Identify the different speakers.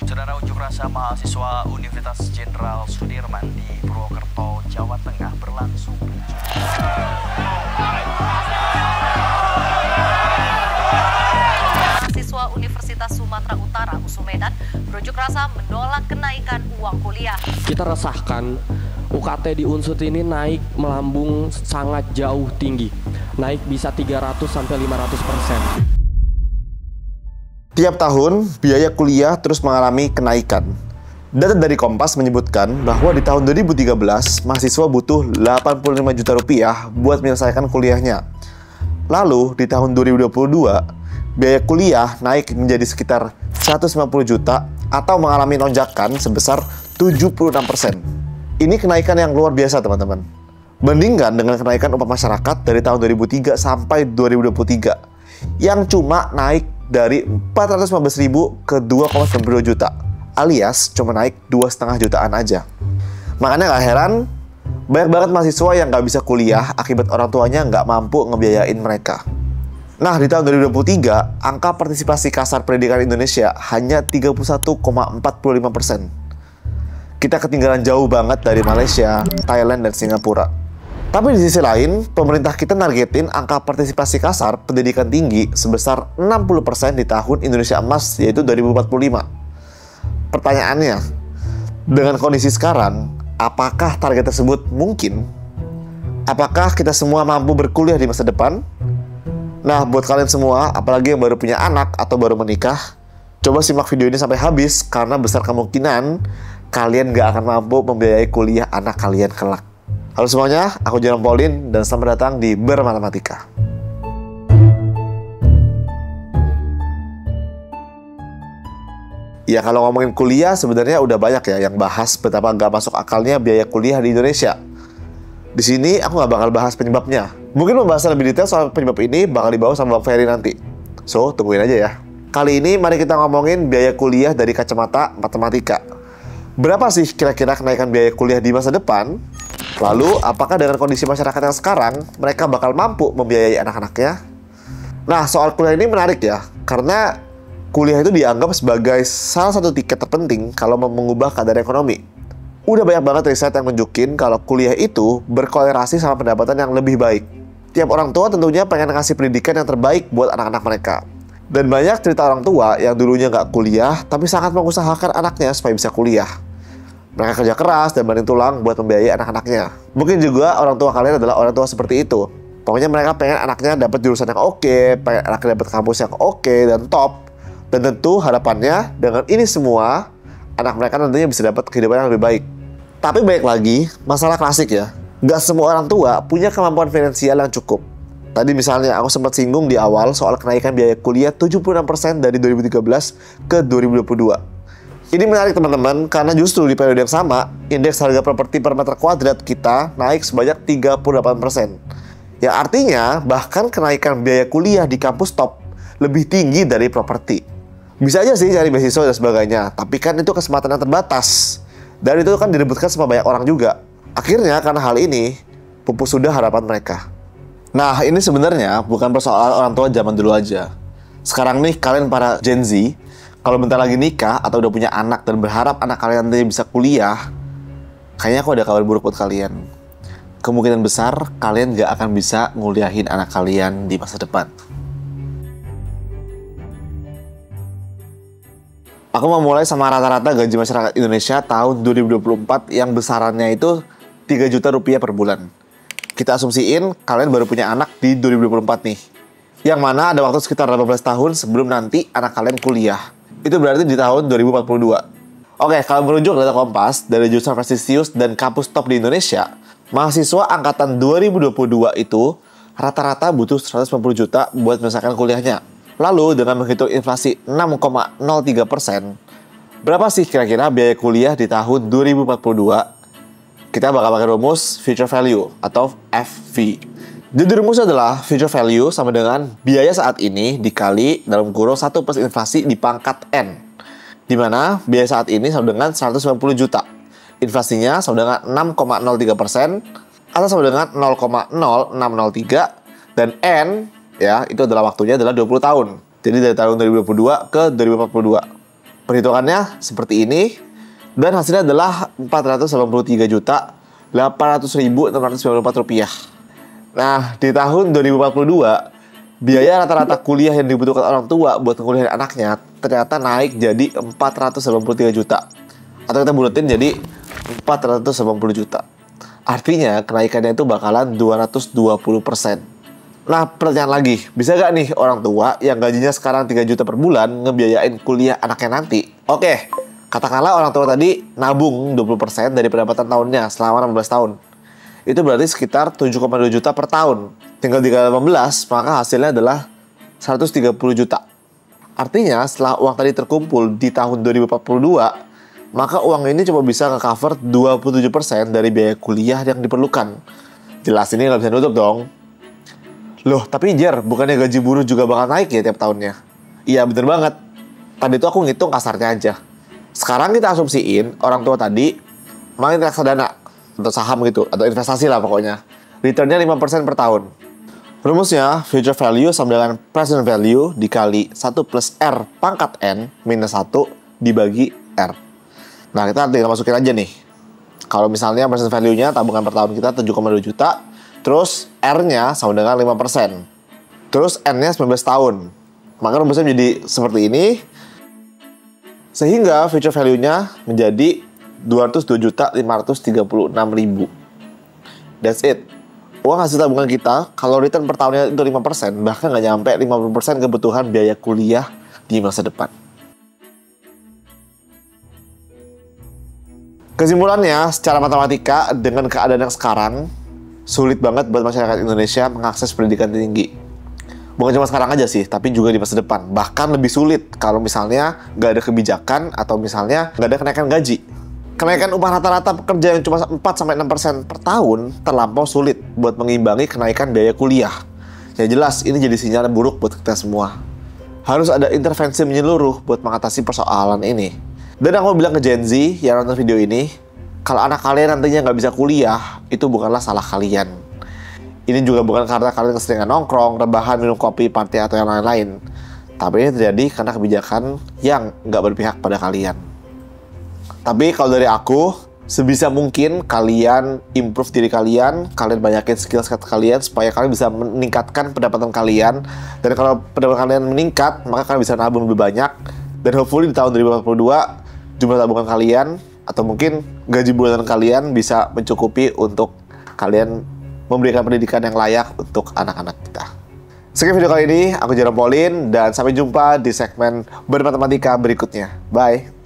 Speaker 1: Saudara, unjuk rasa mahasiswa Universitas Jenderal Sudirman di Purwokerto, Jawa Tengah berlangsung ricuh.
Speaker 2: Mahasiswa Universitas Sumatera Utara, USU Medan, berunjuk rasa menolak kenaikan uang kuliah.
Speaker 3: Kita resahkan UKT di Unsut ini naik melambung sangat jauh tinggi, naik bisa 300-500%.
Speaker 4: Tiap tahun, biaya kuliah terus mengalami kenaikan. Data dari Kompas menyebutkan bahwa di tahun 2013, mahasiswa butuh 85 juta rupiah buat menyelesaikan kuliahnya. Lalu, di tahun 2022, biaya kuliah naik menjadi sekitar 150 juta atau mengalami lonjakan sebesar 76%. Ini kenaikan yang luar biasa, teman-teman. Bandingkan dengan kenaikan upah masyarakat dari tahun 2003 sampai 2023 yang cuma naik dari 415.000 ke 2,92 juta, alias cuma naik 2,5 jutaan aja. Makanya gak heran, banyak banget mahasiswa yang gak bisa kuliah akibat orang tuanya gak mampu ngebiayain mereka. Nah, di tahun 2023, angka partisipasi kasar pendidikan Indonesia hanya 31,45%. Kita ketinggalan jauh banget dari Malaysia, Thailand, dan Singapura. Tapi di sisi lain, pemerintah kita nargetin angka partisipasi kasar pendidikan tinggi sebesar 60% di tahun Indonesia Emas, yaitu 2045. Pertanyaannya, dengan kondisi sekarang, apakah target tersebut mungkin? Apakah kita semua mampu berkuliah di masa depan? Nah, buat kalian semua, apalagi yang baru punya anak atau baru menikah, coba simak video ini sampai habis, karena besar kemungkinan kalian gak akan mampu membiayai kuliah anak kalian kelak. Halo semuanya, aku Jerome Pauline dan selamat datang di Bermatematika. Ya, kalau ngomongin kuliah sebenarnya udah banyak ya yang bahas betapa gak masuk akalnya biaya kuliah di Indonesia. Di sini aku gak bakal bahas penyebabnya. Mungkin pembahasan lebih detail soal penyebab ini bakal dibawa sama Bang Ferry nanti. So, tungguin aja ya. Kali ini mari kita ngomongin biaya kuliah dari kacamata matematika. Berapa sih kira-kira kenaikan biaya kuliah di masa depan? Lalu, apakah dengan kondisi masyarakat yang sekarang, mereka bakal mampu membiayai anak-anaknya? Nah, soal kuliah ini menarik ya, karena kuliah itu dianggap sebagai salah satu tiket terpenting kalau mau mengubah keadaan ekonomi. Udah banyak banget riset yang nunjukin kalau kuliah itu berkolerasi sama pendapatan yang lebih baik. Tiap orang tua tentunya pengen ngasih pendidikan yang terbaik buat anak-anak mereka. Dan banyak cerita orang tua yang dulunya nggak kuliah, tapi sangat mengusahakan anaknya supaya bisa kuliah. Mereka kerja keras dan banting tulang buat membiayai anak-anaknya. Mungkin juga orang tua kalian adalah orang tua seperti itu. Pokoknya mereka pengen anaknya dapat jurusan yang oke, pengen anaknya dapat kampus yang oke dan top. Dan tentu harapannya dengan ini semua, anak mereka nantinya bisa dapat kehidupan yang lebih baik. Tapi baik lagi, masalah klasik ya. Gak semua orang tua punya kemampuan finansial yang cukup. Tadi misalnya aku sempat singgung di awal soal kenaikan biaya kuliah 76% dari 2013 ke 2022. Ini menarik teman-teman, karena justru di periode yang sama, indeks harga properti per meter kuadrat kita naik sebanyak 38%. Yang artinya, bahkan kenaikan biaya kuliah di kampus top lebih tinggi dari properti. Bisa aja sih cari beasiswa dan sebagainya, tapi kan itu kesempatan yang terbatas. Dan itu kan direbutkan sama banyak orang juga. Akhirnya, karena hal ini, pupus sudah harapan mereka. Nah, ini sebenarnya bukan persoalan orang tua zaman dulu aja. Sekarang nih, kalian para Gen Z, kalau bentar lagi nikah atau udah punya anak dan berharap anak kalian nanti bisa kuliah, kayaknya aku ada kabar buruk buat kalian. Kemungkinan besar kalian gak akan bisa nguliahin anak kalian di masa depan. Aku mau mulai sama rata-rata gaji masyarakat Indonesia tahun 2024 yang besarannya itu 3 juta rupiah per bulan. Kita asumsiin kalian baru punya anak di 2024 nih. Yang mana ada waktu sekitar 18 tahun sebelum nanti anak kalian kuliah. Itu berarti di tahun 2042. Oke, kalau merujuk data Kompas dari jurusan prestisius dan kampus top di Indonesia, mahasiswa angkatan 2022 itu rata-rata butuh 150 juta buat menyelesaikan kuliahnya. Lalu dengan menghitung inflasi 6,03%, berapa sih kira-kira biaya kuliah di tahun 2042? Kita bakal pakai rumus future value atau FV. Jadi rumusnya adalah future value sama dengan biaya saat ini dikali dalam kurung 1 plus inflasi di pangkat N. Dimana biaya saat ini sama dengan 190 juta. Inflasinya sama dengan 6,03% atau sama dengan 0,0603. Dan N, ya, itu adalah waktunya adalah 20 tahun. Jadi dari tahun 2022 ke 2042. Perhitungannya seperti ini, dan hasilnya adalah Rp483.800.694. Nah, di tahun 2042, biaya rata-rata kuliah yang dibutuhkan orang tua buat kuliah anaknya ternyata naik jadi 483 juta. Atau kita buletin jadi 480 juta. Artinya kenaikannya itu bakalan 220%. Nah, pertanyaan lagi, bisa gak nih orang tua yang gajinya sekarang 3 juta per bulan ngebiayain kuliah anaknya nanti? Oke, katakanlah orang tua tadi nabung 20% dari pendapatan tahunnya selama 16 tahun. Itu berarti sekitar 7,2 juta per tahun. Tinggal dikali 18, maka hasilnya adalah 130 juta. Artinya, setelah uang tadi terkumpul di tahun 2042, maka uang ini cuma bisa nge-cover 27% dari biaya kuliah yang diperlukan. Jelas ini nggak bisa nutup dong. Loh, tapi Jer, bukannya gaji buruh juga bakal naik ya tiap tahunnya? Iya, bener banget. Tadi tuh aku ngitung kasarnya aja. Sekarang kita asumsiin orang tua tadi main reksadana atau saham gitu, atau investasi lah pokoknya. Returnnya 5% per tahun. Rumusnya, future value sama dengan present value dikali 1 plus R pangkat N minus 1 dibagi R. Nah, kita tinggal masukin aja nih. Kalau misalnya present value-nya tabungan per tahun kita 7,2 juta, terus R-nya sama dengan 5%. Terus N-nya 19 tahun. Maka rumusnya menjadi seperti ini. Sehingga future value-nya menjadi 202.536.000. That's it. Uang hasil tabungan kita, kalau return per tahunnya itu 5%, bahkan nggak nyampe 50% kebutuhan biaya kuliah di masa depan. Kesimpulannya, secara matematika, dengan keadaan yang sekarang, sulit banget buat masyarakat Indonesia mengakses pendidikan tinggi. Bukan cuma sekarang aja sih, tapi juga di masa depan. Bahkan lebih sulit kalau misalnya nggak ada kebijakan atau misalnya nggak ada kenaikan gaji. Kenaikan upah rata-rata pekerja yang cuma 4-6% per tahun terlampau sulit buat mengimbangi kenaikan biaya kuliah. Ya jelas, ini jadi sinyal buruk buat kita semua. Harus ada intervensi menyeluruh buat mengatasi persoalan ini. Dan aku bilang ke Gen Z yang nonton video ini, kalau anak kalian nantinya nggak bisa kuliah, itu bukanlah salah kalian. Ini juga bukan karena kalian keseringan nongkrong, rebahan, minum kopi, party, atau yang lain-lain. Tapi ini terjadi karena kebijakan yang nggak berpihak pada kalian. Tapi kalau dari aku, sebisa mungkin kalian improve diri kalian banyakin skill-skill kalian supaya kalian bisa meningkatkan pendapatan kalian. Dan kalau pendapatan kalian meningkat, maka kalian bisa nabung lebih banyak. Dan hopefully di tahun 2042, jumlah tabungan kalian atau mungkin gaji bulanan kalian bisa mencukupi untuk kalian memberikan pendidikan yang layak untuk anak-anak kita. Sekian video kali ini, aku Jerome Pauline, dan sampai jumpa di segmen bermatematika berikutnya. Bye!